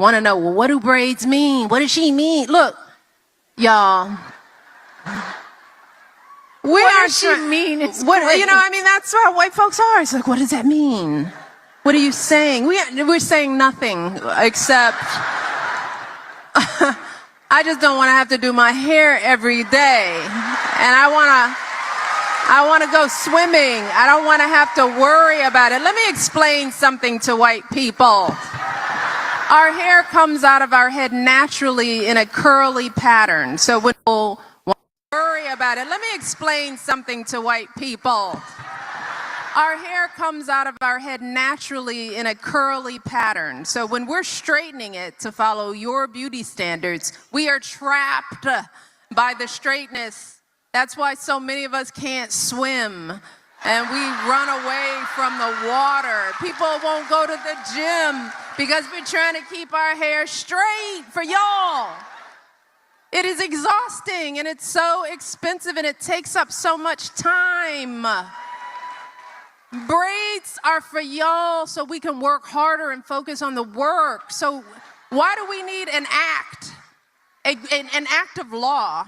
want to know, well, what do braids mean? What does she mean? Look, y'all. What does she mean? It's that's how white folks are. It's like, what does that mean? What are you saying? We're saying nothing except I just don't want to have to do my hair every day. And I want to go swimming. I don't want to have to worry about it. Let me explain something to white people. Our hair comes out of our head naturally in a curly pattern. So when people worry about it, let me explain something to white people. Our hair comes out of our head naturally in a curly pattern. So when we're straightening it to follow your beauty standards, we are trapped by the straightness. That's why so many of us can't swim and we run away from the water. People won't go to the gym because we're trying to keep our hair straight for y'all. It is exhausting and it's so expensive and it takes up so much time. Braids are for y'all so we can work harder and focus on the work. So why do we need an act, an act of law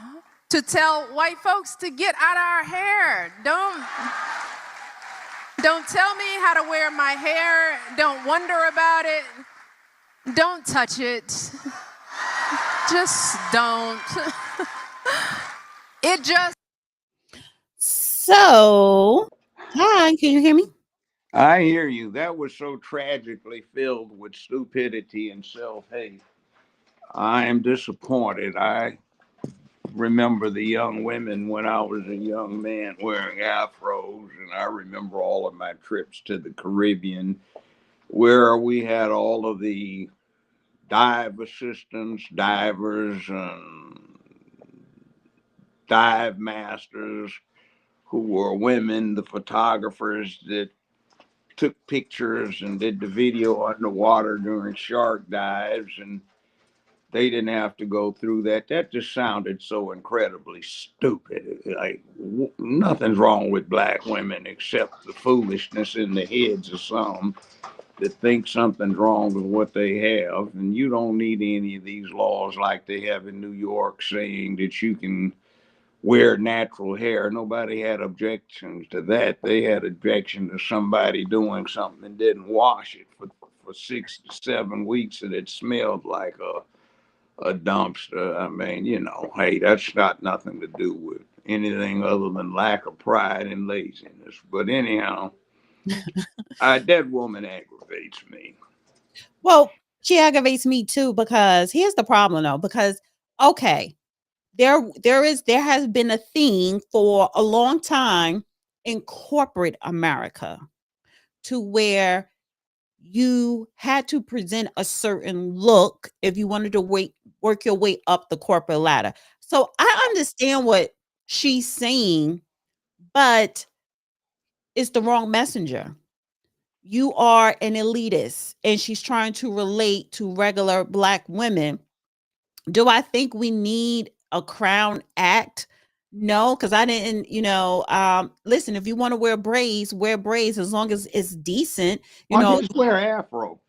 to tell white folks to get out of our hair? Don't tell me how to wear my hair. Don't wonder about it. Don't touch it. Just don't. It just. So, hi, can you hear me? I hear you. That was so tragically filled with stupidity and self-hate. I am disappointed. I remember the young women when I was a young man wearing afros, and I remember all of my trips to the Caribbean where we had all of the dive assistants, divers, and dive masters who were women, the photographers that took pictures and did the video underwater during shark dives, and they didn't have to go through that. That just sounded so incredibly stupid. Like, nothing's wrong with black women except the foolishness in the heads of some that think something's wrong with what they have. And you don't need any of these laws like they have in New York saying that you can wear natural hair. Nobody had objections to that. They had objection to somebody doing something and didn't wash it for 6 to 7 weeks and it smelled like a dumpster. I mean, hey, that's got nothing to do with anything other than lack of pride and laziness. But anyhow, that woman aggravates me. Well, she aggravates me too, because here's the problem though, because okay, there has been a thing for a long time in corporate America to where you had to present a certain look if you wanted to work your way up the corporate ladder. So I understand what she's saying, but it's the wrong messenger. You are an elitist, and she's trying to relate to regular black women. Do I think we need a Crown Act? No, because I didn't, listen, if you want to wear braids as long as it's decent, just wear afro.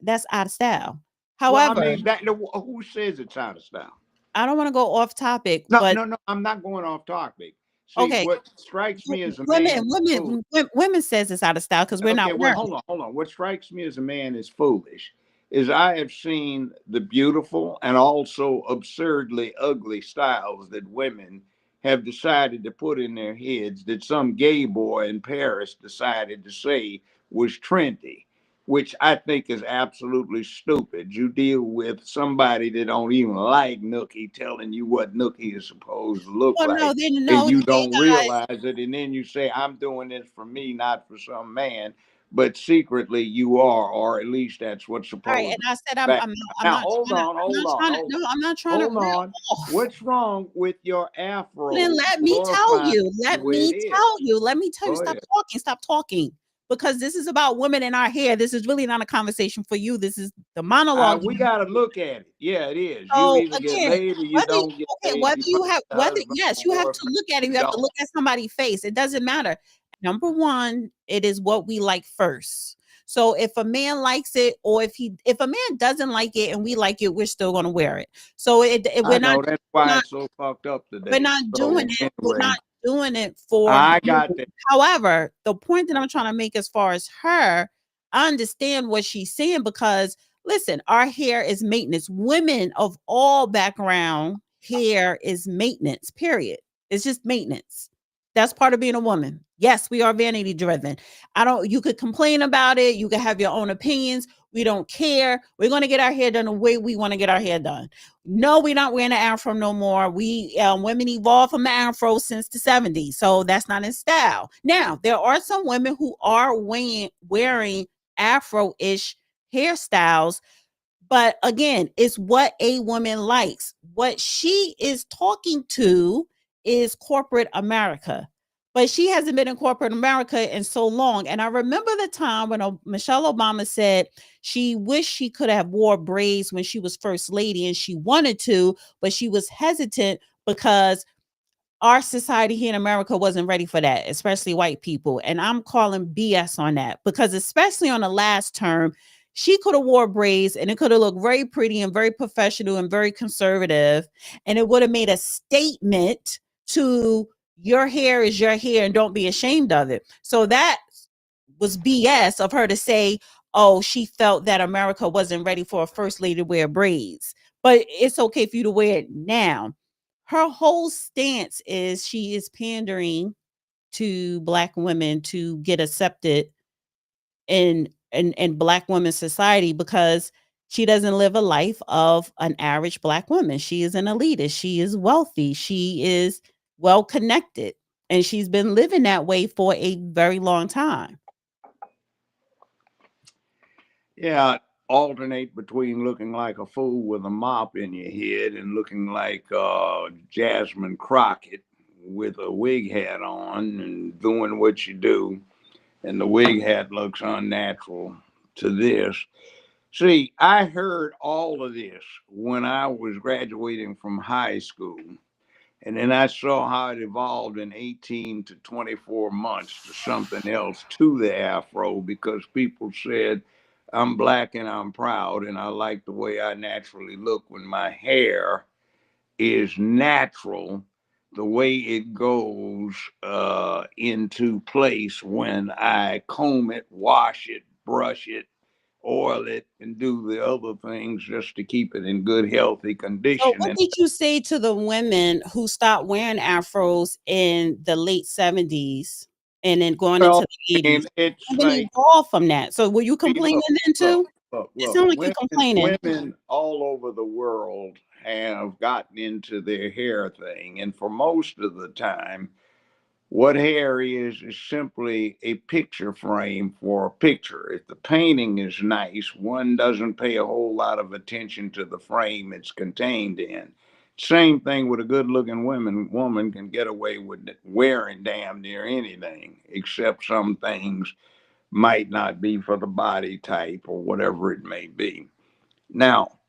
That's out of style. However, who says it's out of style? I don't want to go off topic. No, I'm not going off topic. See, okay. What strikes me as a women says it's out of style because we're not wearing. Hold on. What strikes me as a man is foolish is I have seen the beautiful and also absurdly ugly styles that women have decided to put in their heads that some gay boy in Paris decided to say was trendy, which I think is absolutely stupid. You deal with somebody that don't even like Nookie telling you what Nookie is supposed to look like, and you don't realize it, and then you say, I'm doing this for me, not for some man. But secretly you are, or at least that's what's supposed. Right, and I said I'm not trying to. Hold on. What's wrong with your afro? Then let me tell you. Let me tell you. Stop talking. Because this is about women in our hair. This is really not a conversation for you. This is the monologue. We got to look at it. Yeah, it is. So, you either get laid or you don't get laid. You have to look at it. You have to look at somebody's face. It doesn't matter. Number one, it is what we like first. So if a man likes it, or if a man doesn't like it and we like it, we're still going to wear it. So I know that's why it's so fucked up we're today. not doing So it. We're anyway, not doing it for I you. got that. However, the point that I'm trying to make as far as her, I understand what she's saying, because listen, our hair is maintenance. Women of all background, hair is maintenance, period. It's just maintenance. That's part of being a woman. Yes, we are vanity driven. You could complain about it. You could have your own opinions. We don't care. We're going to get our hair done the way we want to get our hair done. No, we're not wearing an afro no more. Women evolved from the afro since the 70s. So that's not in style. Now, there are some women who are wearing afro-ish hairstyles, but again, it's what a woman likes. What she is talking to is corporate America. But she hasn't been in corporate America in so long. And I remember the time when Michelle Obama said she wished she could have wore braids when she was first lady, and she wanted to, but she was hesitant because our society here in America wasn't ready for that, especially white people. And I'm calling BS on that, because especially on the last term, she could have wore braids and it could have looked very pretty and very professional and very conservative. And it would have made a statement to your hair is your hair and don't be ashamed of it. So that was BS of her to say, oh, she felt that America wasn't ready for a first lady to wear braids. But it's okay for you to wear it now. Her whole stance is she is pandering to Black women to get accepted in Black women's society, because she doesn't live a life of an average Black woman. She is an elitist. She is wealthy. She is well connected. And she's been living that way for a very long time. Yeah, alternate between looking like a fool with a mop in your head and looking like Jasmine Crockett with a wig hat on and doing what you do, and the wig hat looks unnatural to this. See, I heard all of this when I was graduating from high school. And then I saw how it evolved in 18 to 24 months to something else, to the afro, because people said, I'm Black and I'm proud, and I like the way I naturally look when my hair is natural, the way it goes into place when I comb it, wash it, brush it, oil it, and do the other things just to keep it in good, healthy So condition. what And did you say to the women who stopped wearing afros in the late 70s and then going into well, the I mean, 80s? it's Women like, evolved from that. So were you see, complaining look, then too? It look. sounds like you're complaining. Women all over the world have gotten into their hair thing, and for most of the time, what hair is simply a picture frame for a picture. If the painting is nice, one doesn't pay a whole lot of attention to the frame it's contained in. Same thing with a good-looking woman can get away with wearing damn near anything, except some things might not be for the body type or whatever it may be. Now,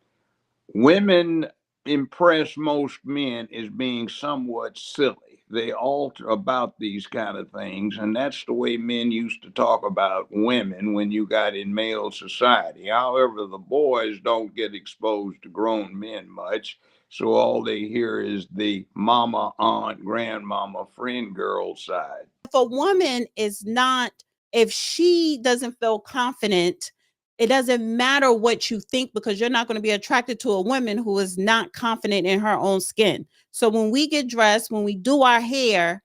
women impress most men as being somewhat silly. They alter about these kind of things, and that's the way men used to talk about women when you got in male society. However, the boys don't get exposed to grown men much, so all they hear is the mama, aunt, grandmama, friend girl side. If a woman is not, if she doesn't feel confident, it doesn't matter what you think, because you're not going to be attracted to a woman who is not confident in her own skin. So when we get dressed, when we do our hair,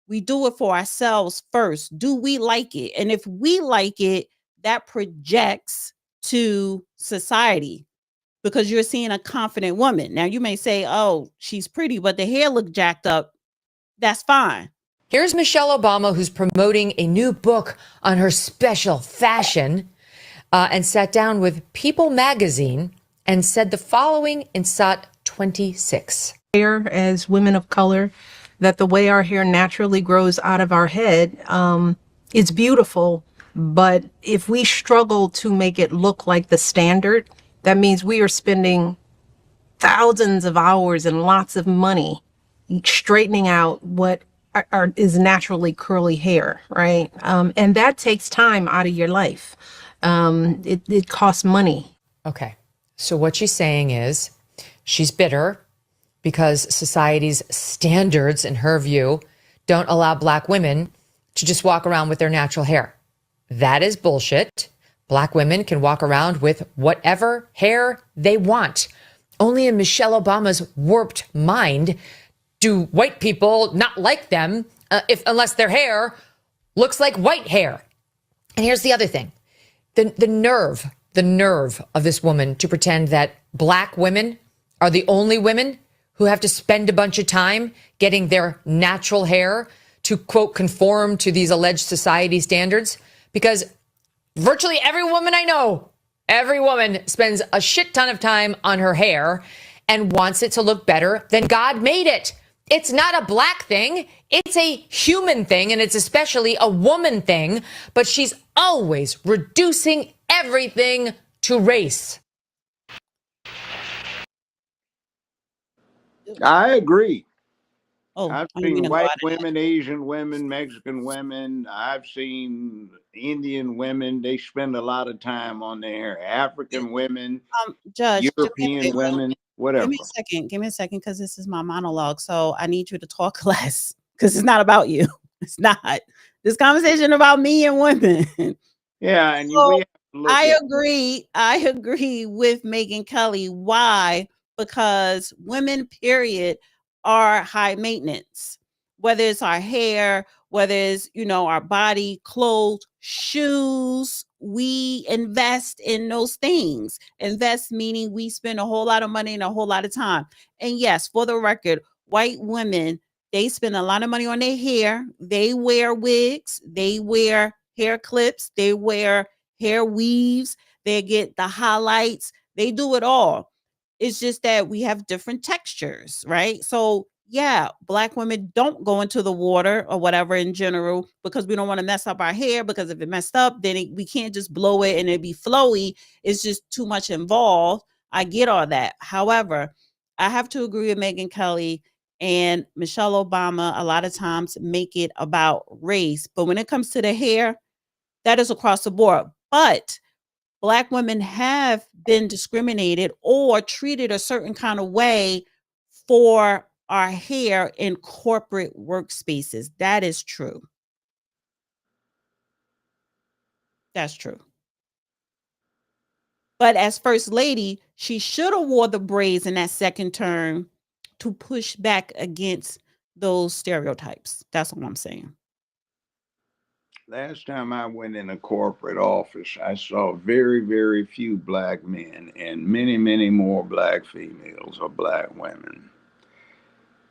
we do it for ourselves first. Do we like it? And if we like it, that projects to society, because you're seeing a confident woman. Now you may say, oh, she's pretty, but the hair look jacked up. That's fine. Here's Michelle Obama, who's promoting a new book on her special fashion, and sat down with People magazine and said the following in SOT 26. Hair as women of color, that the way our hair naturally grows out of our head, it's beautiful. But if we struggle to make it look like the standard, that means we are spending thousands of hours and lots of money straightening out what is naturally curly hair, right? And that takes time out of your life. It costs money. Okay. So what she's saying is she's bitter because society's standards, in her view, don't allow Black women to just walk around with their natural hair. That is bullshit. Black women can walk around with whatever hair they want. Only in Michelle Obama's warped mind do white people not like them unless their hair looks like white hair. And here's the other thing. The nerve of this woman to pretend that Black women are the only women who have to spend a bunch of time getting their natural hair to, quote, conform to these alleged society standards. Because virtually every woman I know, every woman spends a shit ton of time on her hair and wants it to look better than God made it. It's not a Black thing. It's a human thing, and it's especially a woman thing. But she's always reducing everything to race. I agree. Oh, I've I didn't mean seen to go white out of that. women, Asian women, Mexican women. I've seen Indian women. They spend a lot of time on their hair. African women, Judge, just European women, give whatever. me a second. Give me a second, because this is my monologue. So I need you to talk less, because it's not about you. It's not. This conversation about me and women. Yeah, and So we have to look I at agree with Megyn Kelly. Why? Because women, period, are high maintenance. Whether it's our hair, whether it's, our body, clothes, shoes, we invest in those things. Invest meaning we spend a whole lot of money and a whole lot of time. And yes, for the record, white women, they spend a lot of money on their hair. They wear wigs, they wear hair clips, they wear hair weaves, they get the highlights, they do it all. It's just that we have different textures, right? So, yeah, Black women don't go into the water or whatever in general, because we don't want to mess up our hair, because if it messed up, then we can't just blow it and it'd be flowy. It's just too much involved. I get all that. However, I have to agree with Megyn Kelly and Michelle Obama a lot of times make it about race. But when it comes to the hair, that is across the board. But Black women have been discriminated or treated a certain kind of way for our hair in corporate workspaces. That is true. That's true. But as First Lady, she should have wore the braids in that second term to push back against those stereotypes. That's what I'm saying. last time I went in a corporate office, I saw very, very few Black men and many, many more Black females or Black women.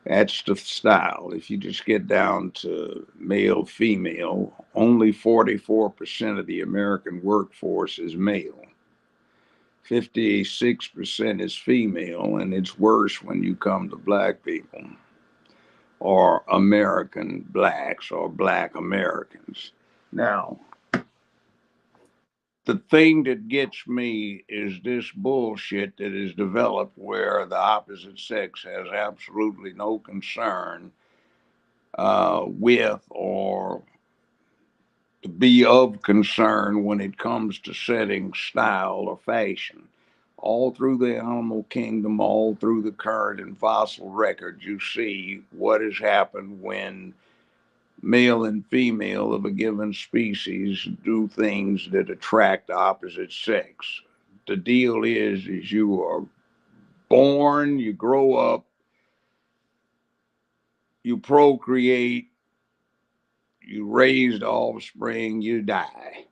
That's the style. If you just get down to male, female, only 44% of the American workforce is male. 56% is female, and it's worse when you come to Black people or American Blacks or Black Americans. Now, the thing that gets me is this bullshit that is developed where the opposite sex has absolutely no concern with or to be of concern when it comes to setting style or fashion. All through the animal kingdom, all through the current and fossil records, you see what has happened when male and female of a given species do things that attract the opposite sex. The deal is you are born, you grow up, you procreate, you raise the offspring, you die.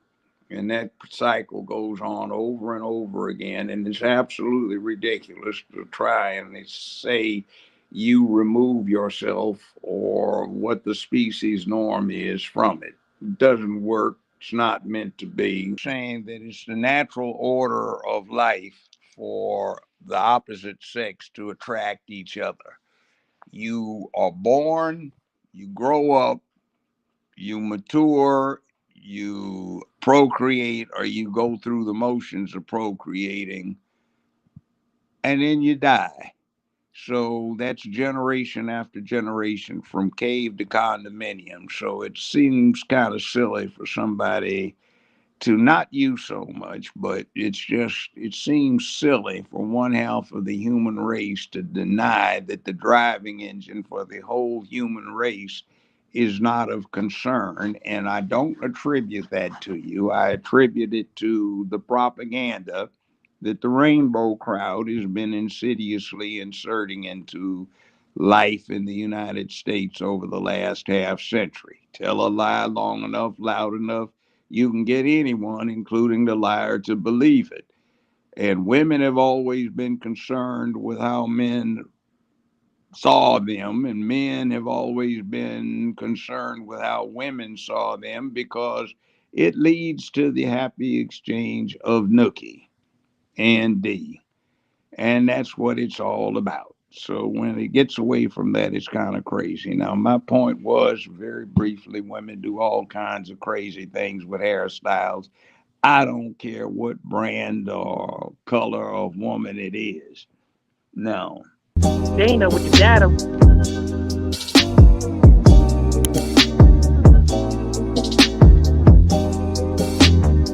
And that cycle goes on over and over again. And it's absolutely ridiculous to try and say you remove yourself or what the species norm is from it. It doesn't work. It's not meant to be. Saying that it's the natural order of life for the opposite sex to attract each other. You are born, you grow up, you mature, you procreate, or you go through the motions of procreating, and then you die. So that's generation after generation from cave to condominium. So it seems kind of silly for somebody to not you so much, but it seems silly for one half of the human race to deny that the driving engine for the whole human race is not of concern. And I don't attribute that to you. I attribute it to the propaganda that the rainbow crowd has been insidiously inserting into life in the United States over the last half century. Tell a lie long enough, loud enough, you can get anyone, including the liar, to believe it. And women have always been concerned with how men saw them, and men have always been concerned with how women saw them because it leads to the happy exchange of nookie and D. And that's what it's all about. So when it gets away from that, it's kind of crazy. Now, my point was very briefly, women do all kinds of crazy things with hairstyles. I don't care what brand or color of woman it is. No. Dana with the data.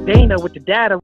Dana with the data.